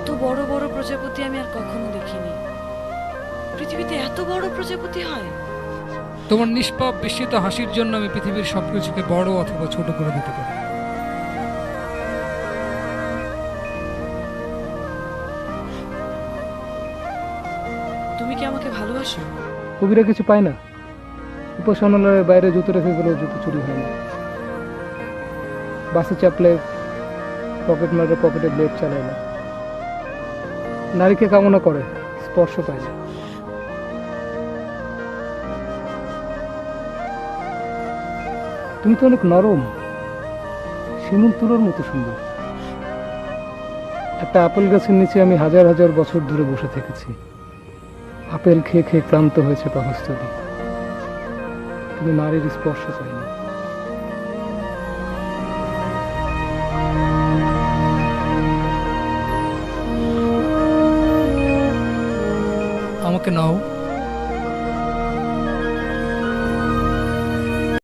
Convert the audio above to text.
এত বড় বড় প্রজাপতি আমি আর কখনো দেখিনি। পৃথিবীতে এত বড় প্রজাপতি হয়? তোমার নিষ্পাপ বিস্মিত হাসির জন্য আমি পৃথিবীর সবকিছুকে বড় অথবা ছোট করে দিতে পারি। তুমি কি আমাকে ভালোবাসো? কবিরা কিছু পায় না। উপাসনালয়ের বাইরে জুতো রেখে গেলেও জুতো চুরি হয় না। বাসে চাপলে পকেট মারে পকেটে ব্লেড চালায় না। নারীকে কামনা করে, স্পর্শ পায় না। তুমি তো অনেক নরম, শিমুল তুলোর মতো সুন্দর। একটা আপেল গাছের নিচে আমি হাজার হাজার বছর ধরে বসে থেকেছি। আপেল খেয়ে খেয়ে ক্লান্ত হয়েছে পাকস্থলী। তুমি নারীর স্পর্শ চাইনি। আমাকে নাও।